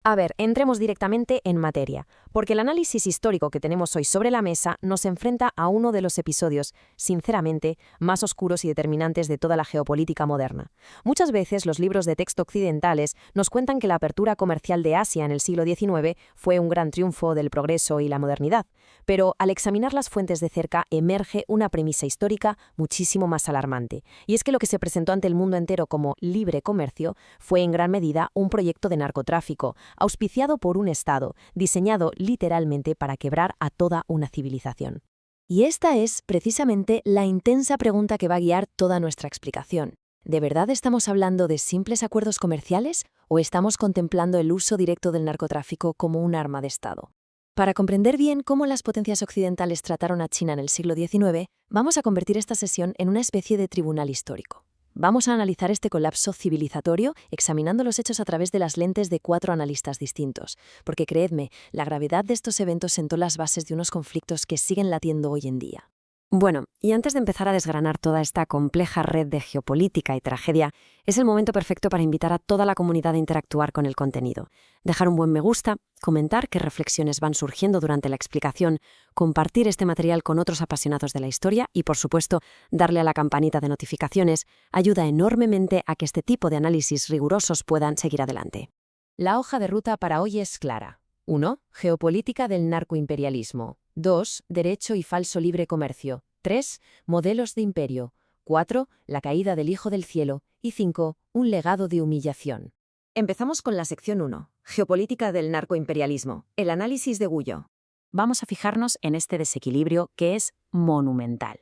A ver, entremos directamente en materia, porque el análisis histórico que tenemos hoy sobre la mesa nos enfrenta a uno de los episodios, sinceramente, más oscuros y determinantes de toda la geopolítica moderna. Muchas veces los libros de texto occidentales nos cuentan que la apertura comercial de Asia en el siglo XIX fue un gran triunfo del progreso y la modernidad, pero al examinar las fuentes de cerca emerge una premisa histórica muchísimo más alarmante, y es que lo que se presentó ante el mundo entero como libre comercio fue en gran medida un proyecto de narcotráfico, auspiciado por un Estado, diseñado literalmente para quebrar a toda una civilización. Y esta es, precisamente, la intensa pregunta que va a guiar toda nuestra explicación. ¿De verdad estamos hablando de simples acuerdos comerciales o estamos contemplando el uso directo del narcotráfico como un arma de Estado? Para comprender bien cómo las potencias occidentales trataron a China en el siglo XIX, vamos a convertir esta sesión en una especie de tribunal histórico. Vamos a analizar este colapso civilizatorio examinando los hechos a través de las lentes de 4 analistas distintos, porque creedme, la gravedad de estos eventos sentó las bases de unos conflictos que siguen latiendo hoy en día. Bueno, y antes de empezar a desgranar toda esta compleja red de geopolítica y tragedia, es el momento perfecto para invitar a toda la comunidad a interactuar con el contenido. Dejar un buen me gusta, comentar qué reflexiones van surgiendo durante la explicación, compartir este material con otros apasionados de la historia y, por supuesto, darle a la campanita de notificaciones ayuda enormemente a que este tipo de análisis rigurosos puedan seguir adelante. La hoja de ruta para hoy es clara. 1. Geopolítica del narcoimperialismo. 2. Derecho y falso libre comercio. 3. Modelos de imperio. 4. La caída del Hijo del Cielo. Y 5. Un legado de humillación. Empezamos con la sección 1. Geopolítica del narcoimperialismo. El análisis de Guyot. Vamos a fijarnos en este desequilibrio que es monumental.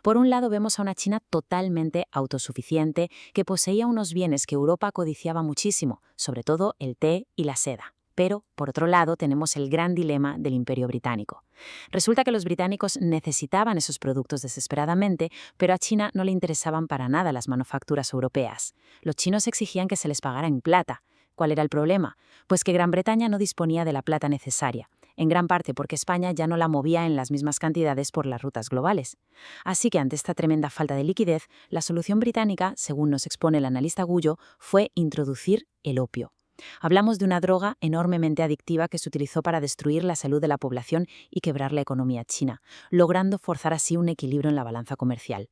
Por un lado vemos a una China totalmente autosuficiente que poseía unos bienes que Europa codiciaba muchísimo, sobre todo el té y la seda. Pero, por otro lado, tenemos el gran dilema del Imperio Británico. Resulta que los británicos necesitaban esos productos desesperadamente, pero a China no le interesaban para nada las manufacturas europeas. Los chinos exigían que se les pagara en plata. ¿Cuál era el problema? Pues que Gran Bretaña no disponía de la plata necesaria, en gran parte porque España ya no la movía en las mismas cantidades por las rutas globales. Así que ante esta tremenda falta de liquidez, la solución británica, según nos expone el analista Guyot, fue introducir el opio. Hablamos de una droga enormemente adictiva que se utilizó para destruir la salud de la población y quebrar la economía china, logrando forzar así un equilibrio en la balanza comercial.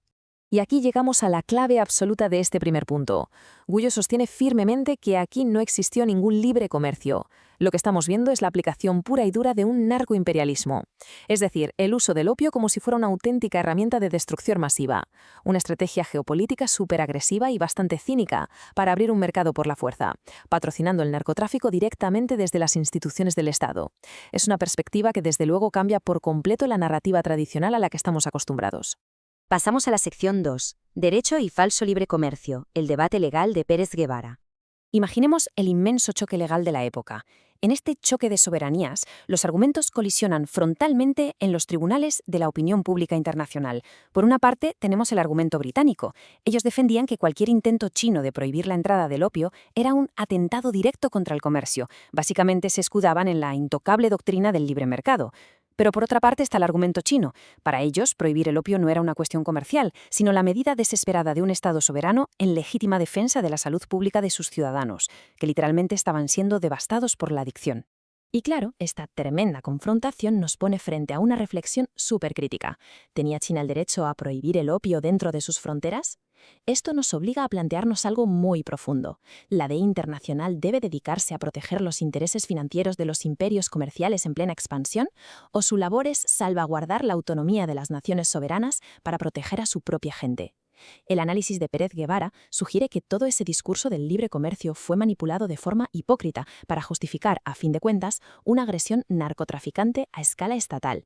Y aquí llegamos a la clave absoluta de este primer punto. Guyot sostiene firmemente que aquí no existió ningún libre comercio. Lo que estamos viendo es la aplicación pura y dura de un narcoimperialismo. Es decir, el uso del opio como si fuera una auténtica herramienta de destrucción masiva. Una estrategia geopolítica superagresiva y bastante cínica para abrir un mercado por la fuerza, patrocinando el narcotráfico directamente desde las instituciones del Estado. Es una perspectiva que desde luego cambia por completo la narrativa tradicional a la que estamos acostumbrados. Pasamos a la sección 2, Derecho y falso libre comercio, el debate legal de Pérez Guevara. Imaginemos el inmenso choque legal de la época. En este choque de soberanías, los argumentos colisionan frontalmente en los tribunales de la opinión pública internacional. Por una parte, tenemos el argumento británico. Ellos defendían que cualquier intento chino de prohibir la entrada del opio era un atentado directo contra el comercio. Básicamente se escudaban en la intocable doctrina del libre mercado. Pero por otra parte está el argumento chino. Para ellos, prohibir el opio no era una cuestión comercial, sino la medida desesperada de un Estado soberano en legítima defensa de la salud pública de sus ciudadanos, que literalmente estaban siendo devastados por la adicción. Y claro, esta tremenda confrontación nos pone frente a una reflexión súper crítica. ¿Tenía China el derecho a prohibir el opio dentro de sus fronteras? Esto nos obliga a plantearnos algo muy profundo. ¿La ley internacional debe dedicarse a proteger los intereses financieros de los imperios comerciales en plena expansión? ¿O su labor es salvaguardar la autonomía de las naciones soberanas para proteger a su propia gente? El análisis de Pérez Guevara sugiere que todo ese discurso del libre comercio fue manipulado de forma hipócrita para justificar, a fin de cuentas, una agresión narcotraficante a escala estatal.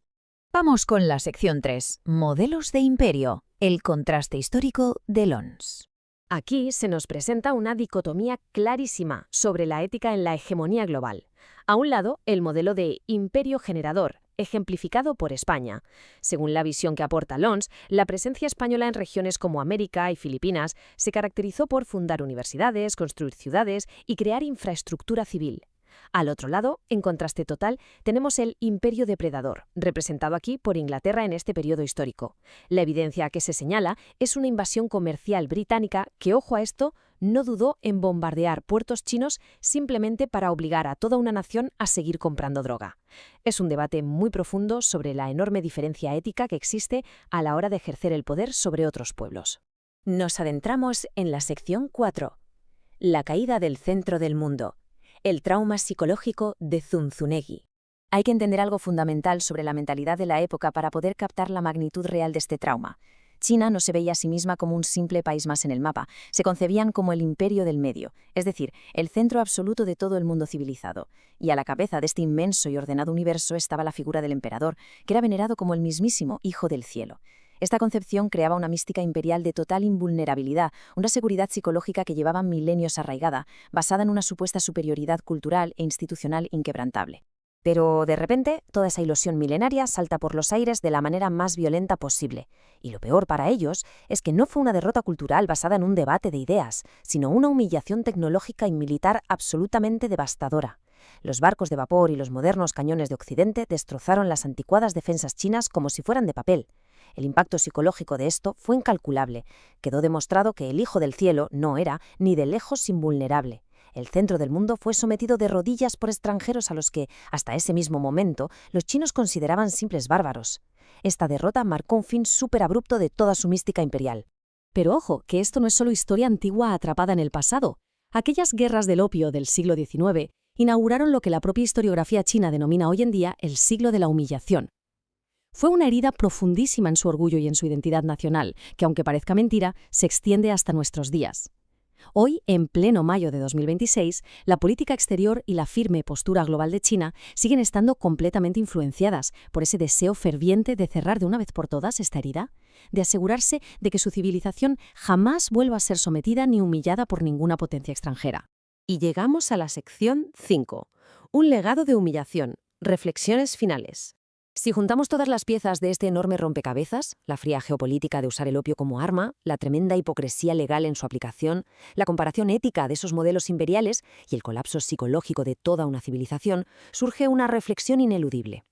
Vamos con la sección 3, Modelos de imperio, el contraste histórico de Lons. Aquí se nos presenta una dicotomía clarísima sobre la ética en la hegemonía global. A un lado, el modelo de imperio generador, ejemplificado por España. Según la visión que aporta Lons, la presencia española en regiones como América y Filipinas se caracterizó por fundar universidades, construir ciudades y crear infraestructura civil. Al otro lado, en contraste total, tenemos el imperio depredador, representado aquí por Inglaterra en este periodo histórico. La evidencia que se señala es una invasión comercial británica que, ojo a esto, no dudó en bombardear puertos chinos simplemente para obligar a toda una nación a seguir comprando droga. Es un debate muy profundo sobre la enorme diferencia ética que existe a la hora de ejercer el poder sobre otros pueblos. Nos adentramos en la sección 4. La caída del centro del mundo. El trauma psicológico de Zunzunegui. Hay que entender algo fundamental sobre la mentalidad de la época para poder captar la magnitud real de este trauma. China no se veía a sí misma como un simple país más en el mapa, se concebían como el imperio del medio, es decir, el centro absoluto de todo el mundo civilizado. Y a la cabeza de este inmenso y ordenado universo estaba la figura del emperador, que era venerado como el mismísimo Hijo del Cielo. Esta concepción creaba una mística imperial de total invulnerabilidad, una seguridad psicológica que llevaba milenios arraigada, basada en una supuesta superioridad cultural e institucional inquebrantable. Pero, de repente, toda esa ilusión milenaria salta por los aires de la manera más violenta posible. Y lo peor para ellos es que no fue una derrota cultural basada en un debate de ideas, sino una humillación tecnológica y militar absolutamente devastadora. Los barcos de vapor y los modernos cañones de Occidente destrozaron las anticuadas defensas chinas como si fueran de papel. El impacto psicológico de esto fue incalculable. Quedó demostrado que el Hijo del Cielo no era, ni de lejos, invulnerable. El centro del mundo fue sometido de rodillas por extranjeros a los que, hasta ese mismo momento, los chinos consideraban simples bárbaros. Esta derrota marcó un fin superabrupto de toda su mística imperial. Pero ojo, que esto no es solo historia antigua atrapada en el pasado. Aquellas guerras del opio del siglo XIX inauguraron lo que la propia historiografía china denomina hoy en día el siglo de la humillación. Fue una herida profundísima en su orgullo y en su identidad nacional, que aunque parezca mentira, se extiende hasta nuestros días. Hoy, en pleno mayo de 2026, la política exterior y la firme postura global de China siguen estando completamente influenciadas por ese deseo ferviente de cerrar de una vez por todas esta herida, de asegurarse de que su civilización jamás vuelva a ser sometida ni humillada por ninguna potencia extranjera. Y llegamos a la sección 5. Un legado de humillación. Reflexiones finales. Si juntamos todas las piezas de este enorme rompecabezas, la fría geopolítica de usar el opio como arma, la tremenda hipocresía legal en su aplicación, la comparación ética de esos modelos imperiales y el colapso psicológico de toda una civilización, surge una reflexión ineludible.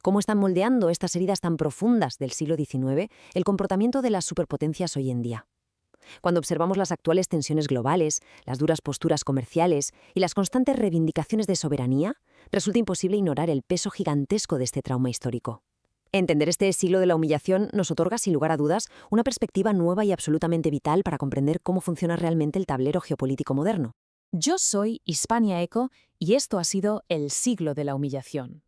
¿Cómo están moldeando estas heridas tan profundas del siglo XIX el comportamiento de las superpotencias hoy en día? Cuando observamos las actuales tensiones globales, las duras posturas comerciales y las constantes reivindicaciones de soberanía, resulta imposible ignorar el peso gigantesco de este trauma histórico. Entender este siglo de la humillación nos otorga, sin lugar a dudas, una perspectiva nueva y absolutamente vital para comprender cómo funciona realmente el tablero geopolítico moderno. Yo soy Hispania Eco y esto ha sido El siglo de la humillación.